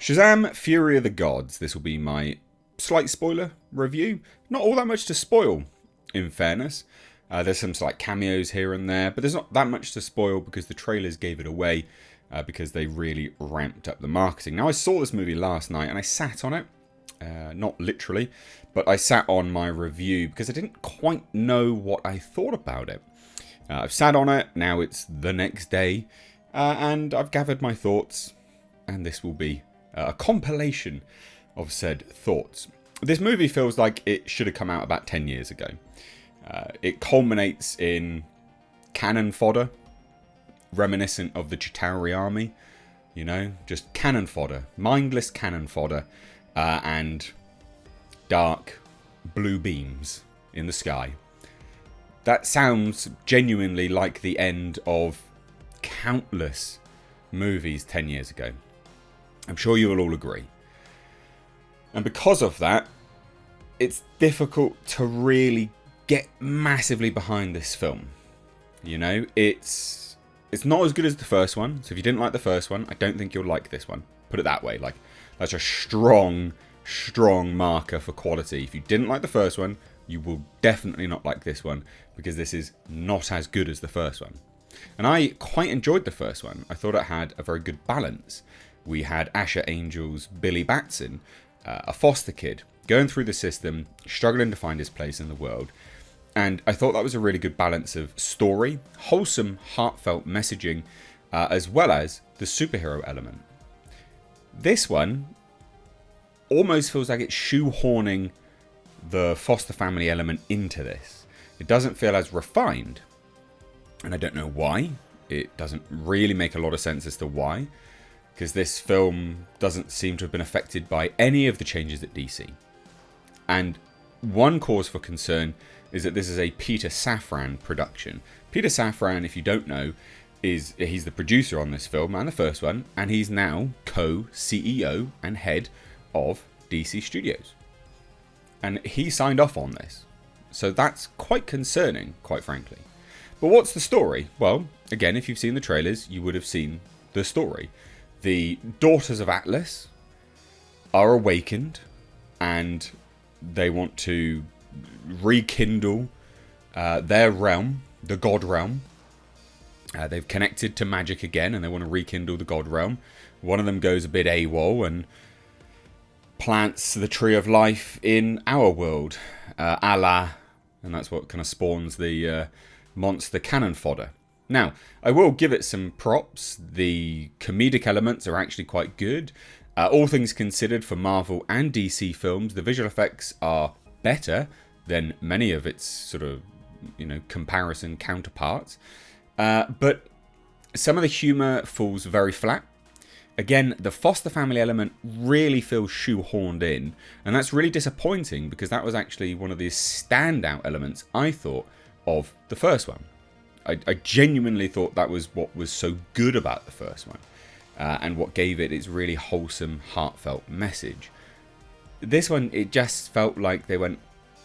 Shazam! Fury of the Gods. This will be my slight spoiler review. Not all that much to spoil, in fairness. There's some slight cameos here and there, but there's not that much to spoil because the trailers gave it away because they really ramped up the marketing. Now, I saw this movie last night and I sat on it. Not literally, but I sat on my review because I didn't quite know what I thought about it. I've sat on it, now it's the next day, and I've gathered my thoughts, and this will be a compilation of said thoughts. This movie feels like it should have come out about 10 years ago. It culminates in cannon fodder, reminiscent of the Chitauri army, you know, just cannon fodder, mindless cannon fodder, and dark blue beams in the sky. That sounds genuinely like the end of countless movies 10 years ago. I'm sure you will all agree. And because of that, it's difficult to really get massively behind this film. You know, it's not as good as the first one. So if you didn't like the first one, I don't think you'll like this one. Put it that way. Like, that's a strong marker for quality. If you didn't like the first one, you will definitely not like this one, because this is not as good as the first one. And I quite enjoyed the first one. I thought it had a very good balance. We had Asher Angel's Billy Batson, a foster kid, going through the system, struggling to find his place in the world. And I thought that was a really good balance of story, wholesome, heartfelt messaging, as well as the superhero element. This one almost feels like it's shoehorning the foster family element into this. It doesn't feel as refined, and I don't know why. It doesn't really make a lot of sense as to why, because this film doesn't seem to have been affected by any of the changes at DC. And one cause for concern is that this is a Peter Safran production. Peter Safran, if you don't know, he's the producer on this film and the first one, and he's now co-CEO and head of DC Studios. And he signed off on this. So that's quite concerning, quite frankly. But what's the story? Well, again, if you've seen the trailers, you would have seen the story. The daughters of Atlas are awakened, and they want to rekindle their realm, the God realm. They've connected to magic again, and they want to rekindle the God realm. One of them goes a bit AWOL and plants the tree of life in our world, Allah, and that's what kind of spawns the monster cannon fodder. Now, I will give it some props. The comedic elements are actually quite good. All things considered, for Marvel and DC films, the visual effects are better than many of its sort of, you know, comparison counterparts. But some of the humour falls very flat. Again, the foster family element really feels shoehorned in, and that's really disappointing, because that was actually one of the standout elements, I thought, of the first one. I genuinely thought that was what was so good about the first one, and what gave it its really wholesome, heartfelt message. This one, it just felt like they went,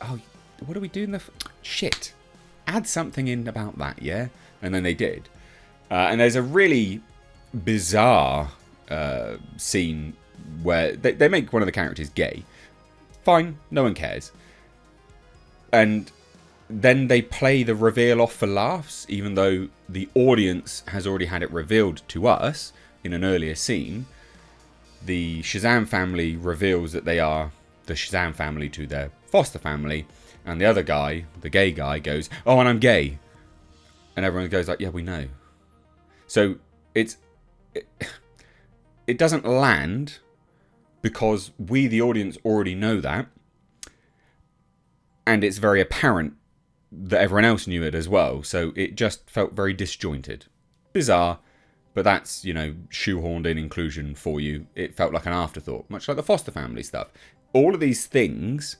oh, what are we doing? Shit, add something in about that, yeah? And then they did. And there's a really bizarre scene where they make one of the characters gay. Fine, no one cares. And then they play the reveal off for laughs, even though the audience has already had it revealed to us in an earlier scene. The Shazam family reveals that they are the Shazam family to their foster family, and the other guy, the gay guy, goes, "Oh, and I'm gay," and everyone goes like, "Yeah, we know." So it doesn't land, because we, the audience, already know that, and it's very apparent that everyone else knew it as well. So it just felt very disjointed, bizarre, but that's, you know, shoehorned in inclusion for you. It felt like an afterthought, much like the foster family stuff. All of these things,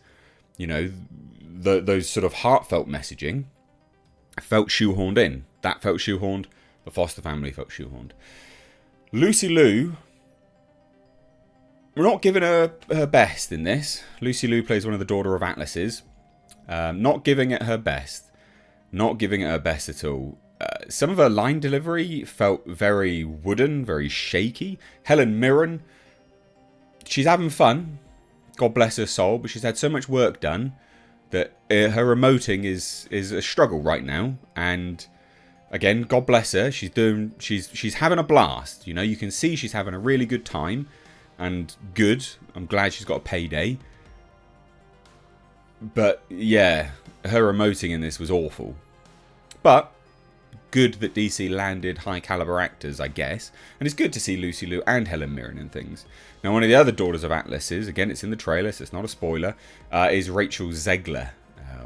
you know, those sort of heartfelt messaging felt shoehorned in. That felt shoehorned. The foster family felt shoehorned. Lucy Liu, we're not giving her best in this. Lucy Liu plays one of the daughter of Atlases. Not giving it her best. Not giving it her best at all. Some of her line delivery felt very wooden, very shaky. Helen Mirren, she's having fun. God bless her soul, but she's had so much work done that her emoting is a struggle right now. And again, God bless her. She's having a blast. You know, you can see she's having a really good time, and good. I'm glad she's got a payday. But yeah, her emoting in this was awful. But good that DC landed high caliber actors, I guess. And it's good to see Lucy Liu and Helen Mirren and things. Now, one of the other daughters of Atlases, again, it's in the trailer, so it's not a spoiler, is Rachel Zegler.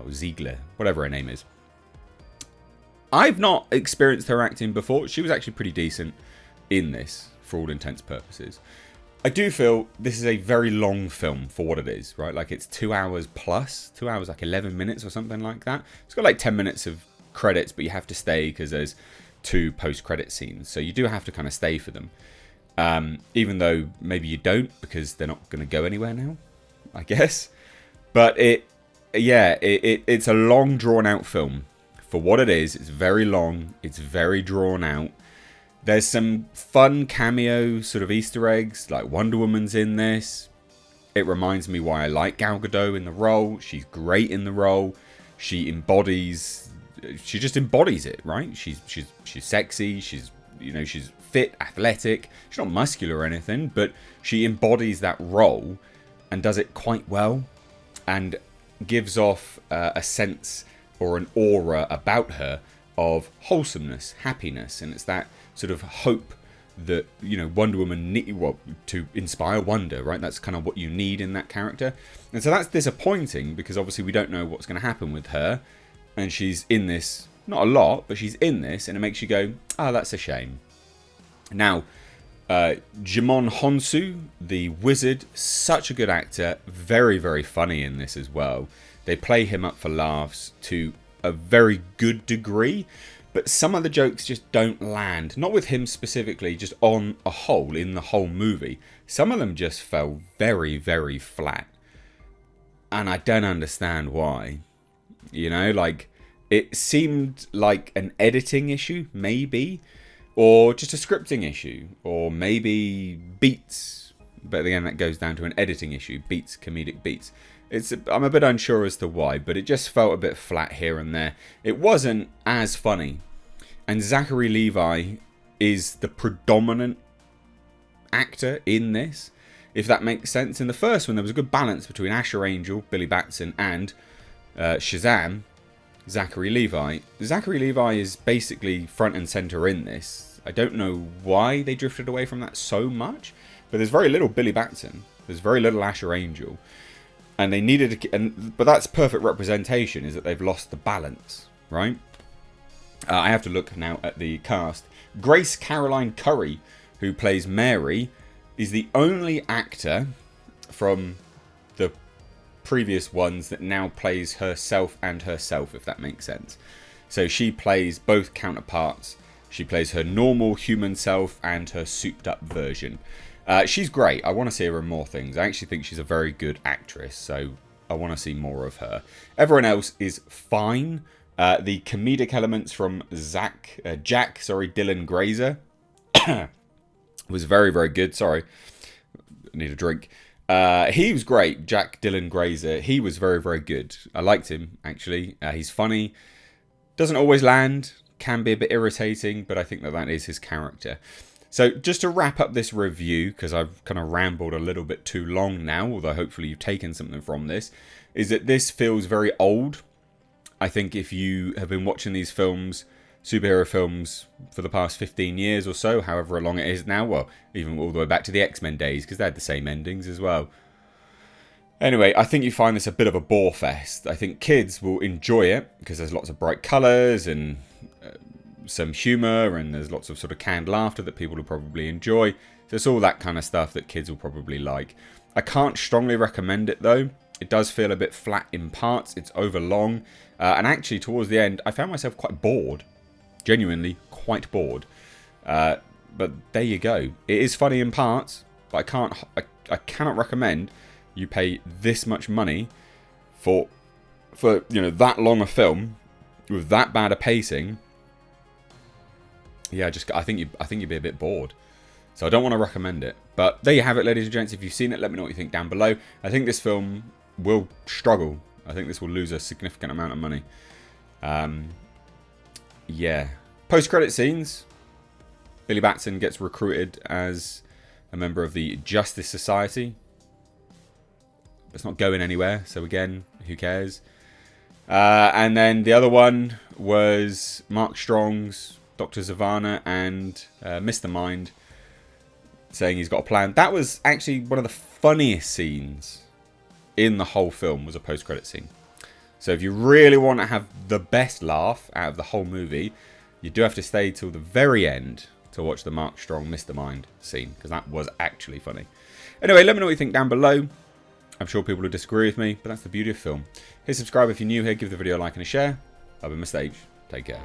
Or Ziegler, whatever her name is. I've not experienced her acting before. She was actually pretty decent in this, for all intents and purposes. I do feel this is a very long film for what it is, right? Like, it's 2 hours plus. 2 hours, like 11 minutes or something like that. It's got like 10 minutes of credits, but you have to stay because there's 2 post-credit scenes, so you do have to kind of stay for them, even though maybe you don't, because they're not going to go anywhere now, I guess. But it's a long, drawn-out film for what it is. It's very long, it's very drawn out. There's some fun cameo sort of Easter eggs, like Wonder Woman's in this. It reminds me why I like Gal Gadot in the role. She's great in the role. She just embodies it, right? She's sexy. She's fit, athletic. She's not muscular or anything, but she embodies that role and does it quite well, and gives off a sense or an aura about her of wholesomeness, happiness, and it's that sort of hope that Wonder Woman to inspire wonder, right? That's kind of what you need in that character, and so that's disappointing because obviously we don't know what's going to happen with her. And she's in this, not a lot, but she's in this, and it makes you go, oh, that's a shame. Now, Jimon Honsu, the wizard, such a good actor, very, very funny in this as well. They play him up for laughs to a very good degree, but some of the jokes just don't land. Not with him specifically, just on a whole, in the whole movie. Some of them just fell very, very flat. And I don't understand why. Like, it seemed like an editing issue, maybe, or just a scripting issue, or maybe beats. But again, that goes down to an editing issue, beats, comedic beats. I'm a bit unsure as to why, but it just felt a bit flat here and there. It wasn't as funny. And Zachary Levi is the predominant actor in this, if that makes sense. In the first one, there was a good balance between Asher Angel, Billy Batson, and SHAZAM, Zachary Levi. Zachary Levi is basically front and center in this. I don't know why they drifted away from that so much, but there's very little Billy Batson. There's very little Asher Angel, and they needed but that's perfect representation, is that they've lost the balance, right? I have to look now at the cast. Grace Caroline Curry, who plays Mary, is the only actor from the previous ones that now plays herself and herself, if that makes sense. So she plays both counterparts. She plays her normal human self and her souped up version. She's great. I want to see her in more things. I actually think she's a very good actress, so I want to see more of her. Everyone else is fine. The comedic elements from Jack Dylan Grazer was very, very good. Sorry, I need a drink. He was great. Jack Dylan Grazer. He was very, very good. I liked him, actually. He's funny. Doesn't always land. Can be a bit irritating, but I think that is his character. So just to wrap up this review, because I've kind of rambled a little bit too long now, although hopefully you've taken something from this, is that this feels very old. I think if you have been watching these films, superhero films, for the past 15 years or so, however long it is now, well, even all the way back to the X-Men days, because they had the same endings as well. Anyway, I think you find this a bit of a bore fest. I think kids will enjoy it, because there's lots of bright colours and some humour, and there's lots of sort of canned laughter that people will probably enjoy. So it's all that kind of stuff that kids will probably like. I can't strongly recommend it, though. It does feel a bit flat in parts. It's overlong. And actually, towards the end, I found myself quite bored. Genuinely quite bored. But there you go. It is funny in parts, but I cannot recommend you pay this much money for that long a film with that bad a pacing. Yeah, I think you'd be a bit bored. So I don't want to recommend it. But there you have it, ladies and gents. If you've seen it, let me know what you think down below. I think this film will struggle. I think this will lose a significant amount of money. Yeah. Post-credit scenes. Billy Batson gets recruited as a member of the Justice Society. It's not going anywhere, so again, who cares? And then the other one was Mark Strong's Dr. Zavana and Mr. Mind saying he's got a plan. That was actually one of the funniest scenes in the whole film, was a post-credit scene. So if you really want to have the best laugh out of the whole movie, you do have to stay till the very end to watch the Mark Strong Mr. Mind scene, because that was actually funny. Anyway, let me know what you think down below. I'm sure people will disagree with me, but that's the beauty of film. Hit subscribe if you're new here, give the video a like and a share. I've been Mr. H. Take care.